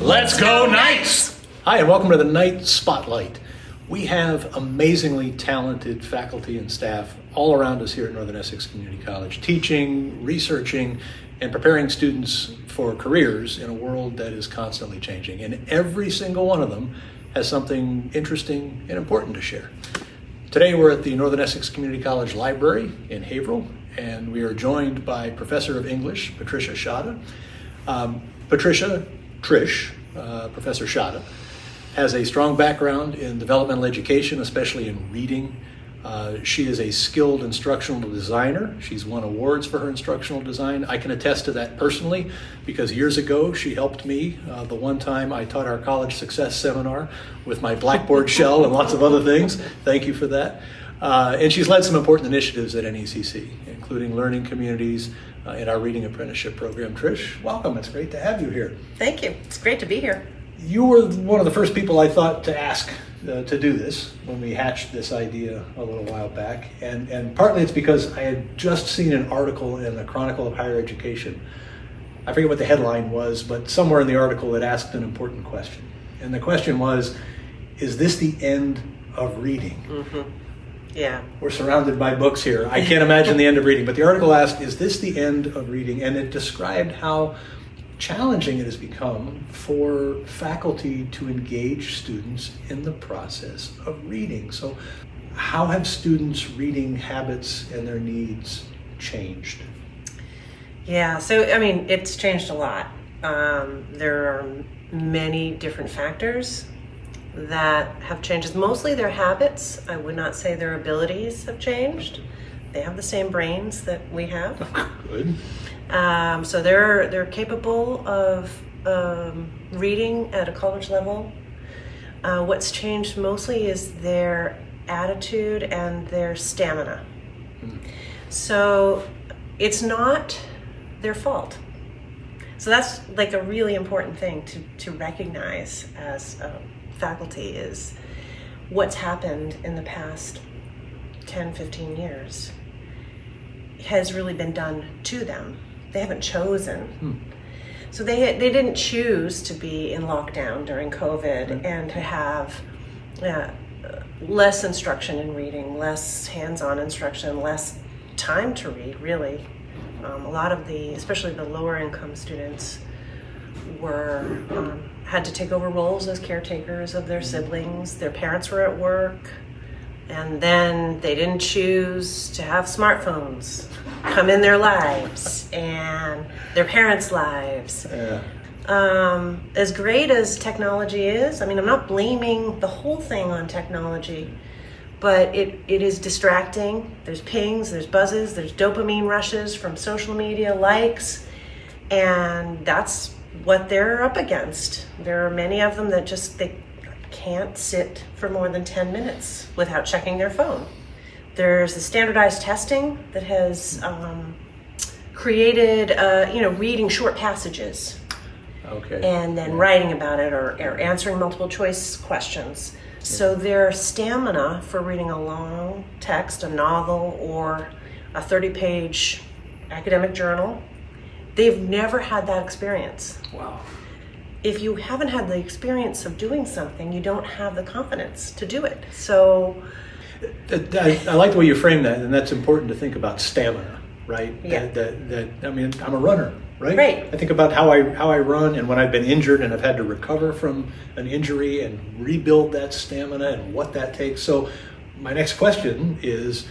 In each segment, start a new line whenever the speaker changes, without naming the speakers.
Let's go Knights! Hi, and welcome to the Knight Spotlight. We have amazingly talented faculty and staff all around us here at Northern Essex Community College, teaching, researching, and preparing students for careers in a world that is constantly changing. And every single one of them has something interesting and important to share. Today we're at the Northern Essex Community College Library in Haverhill, and we are joined by Professor of English, Trish Schade. Professor Schade, has a strong background in developmental education, especially in reading. She is a skilled instructional designer. She's won awards for her instructional design. I can attest to that personally because years ago she helped me the one time I taught our college success seminar with my Blackboard shell and lots of other things. Thank you for that. And she's led some important initiatives at NECC, including learning communities in our reading apprenticeship program. Trish, welcome. It's great to have you here.
Thank you. It's great to be here.
You were one of the first people I thought to ask to do this when we hatched this idea a little while back. And partly it's because I had just seen an article in the Chronicle of Higher Education. I forget what the headline was, but somewhere in the article it asked an important question. And the question was, is this the end of reading?
Mm-hmm. Yeah.
We're surrounded by books here. I can't imagine the end of reading. But the article asked, is this the end of reading? And it described how challenging it has become for faculty to engage students in the process of reading. So how have students' reading habits and their needs changed?
Yeah, so I mean, it's changed a lot. There are many different factors that have changed. Mostly their habits. I would not say their abilities have changed. They have the same brains that we have.
Good.
So they're capable of reading at a college level. What's changed mostly is their attitude and their stamina. So it's not their fault. So that's like a really important thing to recognize as faculty is what's happened in the past 10, 15 years has really been done to them. They haven't chosen. So they didn't choose to be in lockdown during COVID and to have less instruction in reading, less hands-on instruction, less time to read, really. A lot of especially the lower income students had to take over roles as caretakers of their siblings. Their parents were at work, and then they didn't choose to have smartphones come in their lives and their parents' lives.
Yeah.
As great as technology is, I mean, I'm not blaming the whole thing on technology, but it is distracting. There's pings, there's buzzes, there's dopamine rushes from social media, likes, and that's what they're up against. There are many of them that they can't sit for more than 10 minutes without checking their phone. There's the standardized testing that has created, reading short passages.
Okay.
And then writing about it or answering multiple choice questions. So their stamina for reading a long text, a novel, or a 30-page academic journal, they've never had that experience.
Wow.
If you haven't had the experience of doing something, you don't have the confidence to do it. So
I like the way you frame that, and that's important to think about stamina, right?
Yeah.
I mean, I'm a runner, right?
Right.
I think about how I run, and when I've been injured and I've had to recover from an injury and rebuild that stamina and what that takes. So my next question is,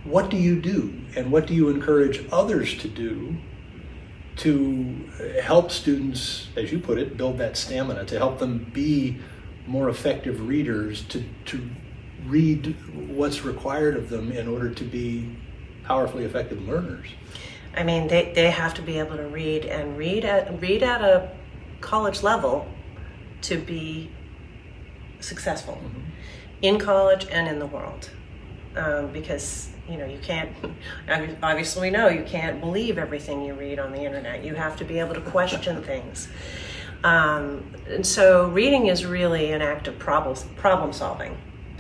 what do you do, and what do you encourage others to do to help students, as you put it, build that stamina, to help them be more effective readers, to read what's required of them in order to be powerfully effective learners?
I mean, they have to be able to read at a college level to be successful in college and in the world, because you can't, obviously we know you can't believe everything you read on the internet. You have to be able to question things. And so reading is really an act of problem solving.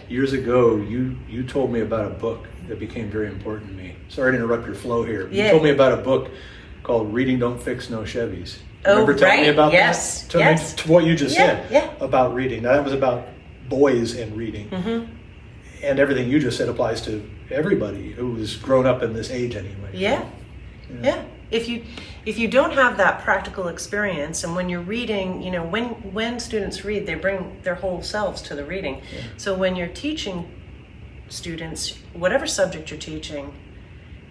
Years ago, you told me about a book that became very important to me. Sorry to interrupt your flow here.
Yeah.
You told me about a book called Reading Don't Fix No Chevys. Remember telling me about
yes,
that?
yes.
To what you just said
Yeah.
about reading. Now, that was about boys and reading.
Mm-hmm.
And everything you just said applies to everybody who's grown up in this age anyway.
Yeah. If you don't have that practical experience, and when you're reading, when students read, they bring their whole selves to the reading.
Yeah.
So when you're teaching students, whatever subject you're teaching,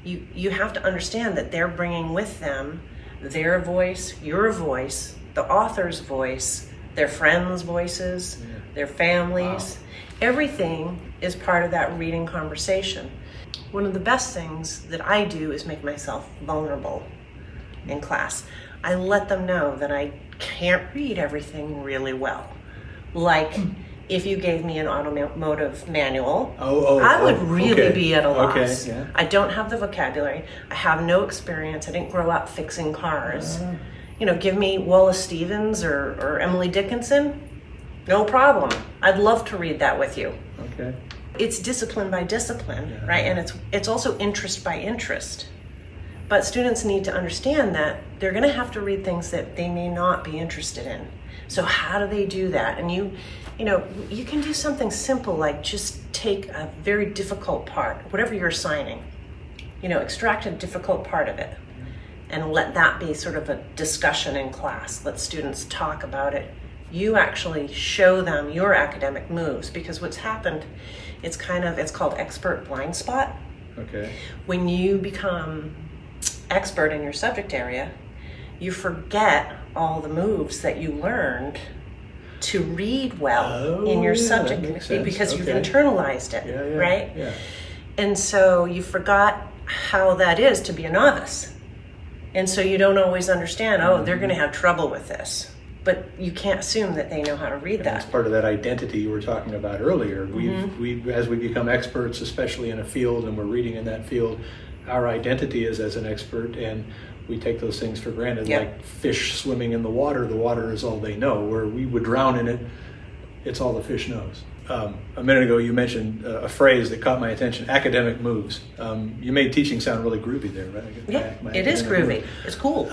you have to understand that they're bringing with them their voice, your voice, the author's voice, their friends' voices, their families. Wow. Everything is part of that reading conversation. One of the best things that I do is make myself vulnerable in class. I let them know that I can't read everything really well. Like, if you gave me an automotive manual, I would really be at a loss.
Okay, yeah.
I don't have the vocabulary. I have no experience. I didn't grow up fixing cars. Give me Wallace Stevens or Emily Dickinson, no problem. I'd love to read that with you.
Okay.
It's discipline by discipline, right? And it's also interest by interest. But students need to understand that they're going to have to read things that they may not be interested in. So how do they do that? And you can do something simple like just take a very difficult part, whatever you're assigning, extract a difficult part of it and let that be sort of a discussion in class. Let students talk about it. You actually show them your academic moves, because what's happened, it's called expert blind spot.
Okay. When
you become expert in your subject area, you forget all the moves that you learned to read well in your subject because you've internalized it, right?
Yeah.
And so you forgot how that is to be a novice. And so you don't always understand, they're going to have trouble with this. But you can't assume that they know how to read that.
It's part of that identity you were talking about earlier. We as we become experts, especially in a field, and we're reading in that field, our identity is as an expert, and we take those things for granted. Like fish swimming in the water is all they know. Where we would drown in it, it's all the fish knows. A minute ago you mentioned a phrase that caught my attention, academic moves. You made teaching sound really groovy there, right?
Yeah, it is groovy. It's cool.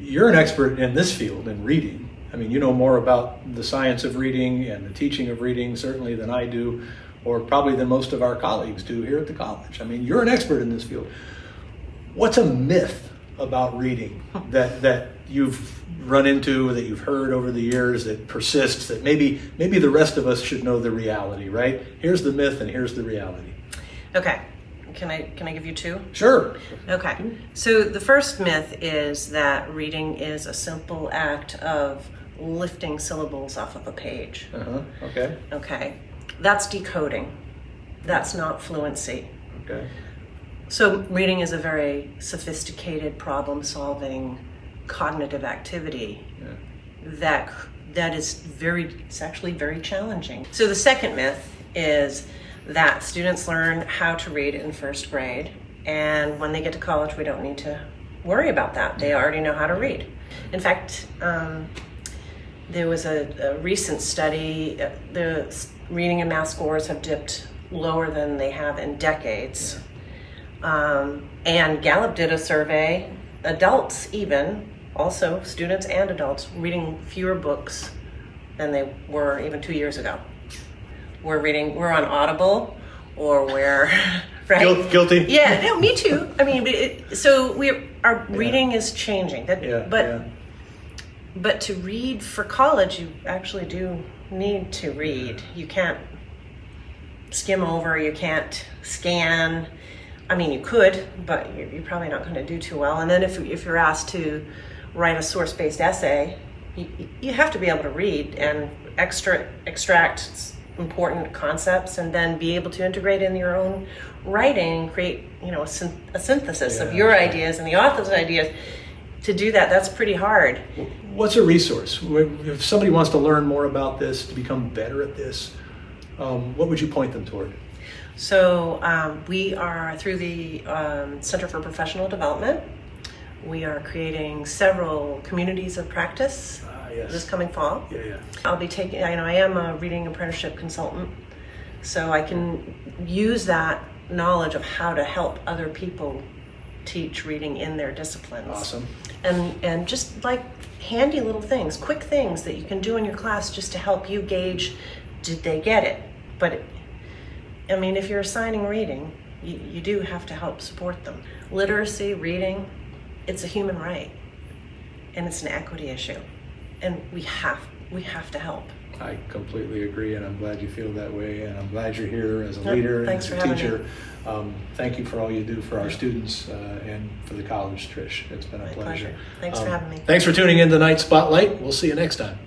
You're an expert in this field, in reading. I mean, you know more about the science of reading and the teaching of reading certainly than I do, or probably than most of our colleagues do here at the college. I mean, you're an expert in this field. What's a myth about reading that you've run into, that you've heard over the years, that persists, that maybe the rest of us should know the reality, right? Here's the myth and here's the reality.
Okay. Can I give you two?
Sure.
Okay. So the first myth is that reading is a simple act of lifting syllables off of a page.
Okay.
Okay. That's decoding. That's not fluency.
Okay.
So reading is a very sophisticated, problem-solving, cognitive activity that is it's actually very challenging. So the second myth is that students learn how to read in first grade, and when they get to college, we don't need to worry about that. They already know how to read. In fact, there was a recent study, the reading and math scores have dipped lower than they have in decades. And Gallup did a survey, adults even, also students and adults, reading fewer books than they were even 2 years ago. We're on Audible, or we're, right?
Guilty.
Yeah, no, me too. I mean, our reading is changing. But to read for college, you actually do need to read. You can't skim over, you can't scan. I mean, you could, but you're probably not going to do too well. And then if you're asked to write a source-based essay, you have to be able to read and extract important concepts, and then be able to integrate in your own writing, create a synthesis of your ideas and the author's ideas. To do that, that's pretty hard.
What's a resource? If somebody wants to learn more about this, to become better at this, what would you point them toward?
So we are, through the Center for Professional Development, we are creating several communities of practice this coming fall. I'll be taking, I am a reading apprenticeship consultant, so I can use that knowledge of how to help other people teach reading in their disciplines.
Awesome.
and just like handy little things, quick things that you can do in your class just to help you gauge, did they get it? But I mean, if you're assigning reading, you do have to help support them. Literacy, reading, it's a human right, and it's an equity issue, and we have to help.
I completely agree, and I'm glad you feel that way, and I'm glad you're here as a leader and
Thanks
as a
for having
teacher. Thank you for all you do for our students and for the college, Trish. It's been a pleasure.
Thanks for having me.
Thanks for tuning in to Night Spotlight. We'll see you next time.